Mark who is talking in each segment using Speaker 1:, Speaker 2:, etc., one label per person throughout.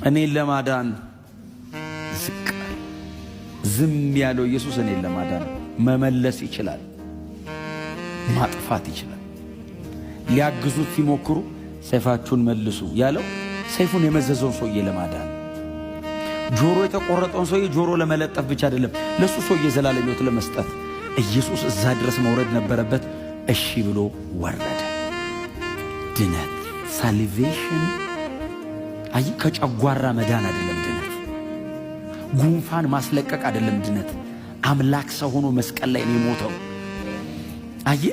Speaker 1: እኔን ለማዳን ዝም ያለው ኢየሱስ እኔን ለማዳን መመለስ ይችላል፣ ማጥፋት ይችላል። ሊያግዙት ሲሞክሩ ሰይፋችሁን መልሱ ያለው ሰይፉን የመዘዘውን ሰውዬ ለማዳን፣ ጆሮ የተቆረጠውን ሰውዬ ጆሮ ለመለጠፍ ብቻ አይደለም፣ ለሱ ሰውዬ ዘላለም ሕይወት ለመስጠት ኢየሱስ እዛ ድረስ መውረድ ነበረበት። እሺ ብሎ ወረደ። ድነት ሳልቬሽን አይ ከጨጓራ መዳን አይደለም ድነት፣ ጉንፋን ማስለቀቅ አይደለም ድነት። አምላክ ሰው ሆኖ መስቀል ላይ ነው የሞተው። አይ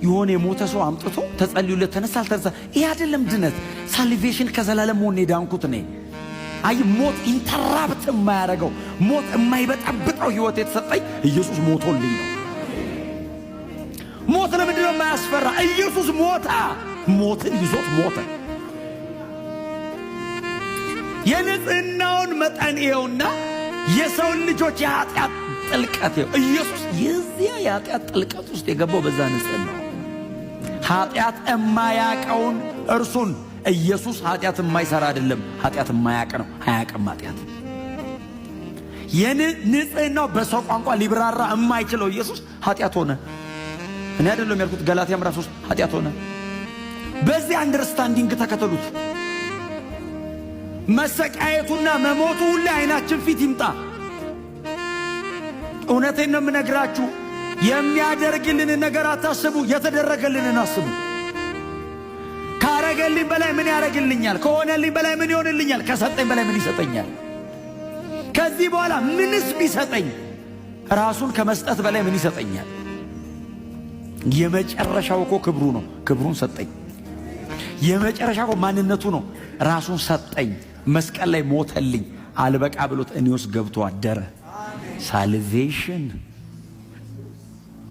Speaker 1: የሆነ የሞተ ሰው አምጥቶ ተጸልዩለት ተነሳ አልተነሳ ይሄ አይደለም ድነት። ሳልቬሽን ከዘላለም ሞት ነው የዳንኩት ነኝ። አይ ሞት ኢንተራፕት የማያደርገው ሞት የማይበጣብጠው ህይወት የተሰጠኝ ኢየሱስ ሞቶልኝ ነው። ሞት ለምንድን ነው የማያስፈራ? ኢየሱስ ሞታ፣ ሞትን ይዞት ሞተ። የንጽህናውን መጠን ይኸውና የሰውን ልጆች የኃጢአት ጥልቀት ይኸው። ኢየሱስ የዚያ የኃጢአት ጥልቀት ውስጥ የገባው በዛ ንጽህና። ኃጢአት የማያቀውን እርሱን ኢየሱስ ኃጢአት የማይሰራ አይደለም፣ ኃጢአት የማያቅ ነው። አያቅም ኃጢአት። የንጽህናው በሰው ቋንቋ ሊብራራ የማይችለው ኢየሱስ ኃጢአት ሆነ። እኔ አይደለም ያልኩት፣ ገላትያ ምዕራፍ 3 ኃጢአት ሆነ። በዚህ አንደርስታንዲንግ ተከተሉት። መሰቃየቱና መሞቱ ሁሉ አይናችን ፊት ይምጣ። እውነቴን ነው የምነግራችሁ። የሚያደርግልን ነገር አታስቡ፣ የተደረገልንን አስቡ። ካረገልኝ በላይ ምን ያረግልኛል? ከሆነልኝ በላይ ምን ይሆንልኛል? ከሰጠኝ በላይ ምን ይሰጠኛል? ከዚህ በኋላ ምንስ ቢሰጠኝ ራሱን ከመስጠት በላይ ምን ይሰጠኛል? የመጨረሻው እኮ ክብሩ ነው። ክብሩን ሰጠኝ። የመጨረሻው እኮ ማንነቱ ነው። ራሱን ሰጠኝ። መስቀል ላይ ሞተልኝ። አልበቃ ብሎት እኔ ውስጥ ገብቶ አደረ። ሳልቬሽን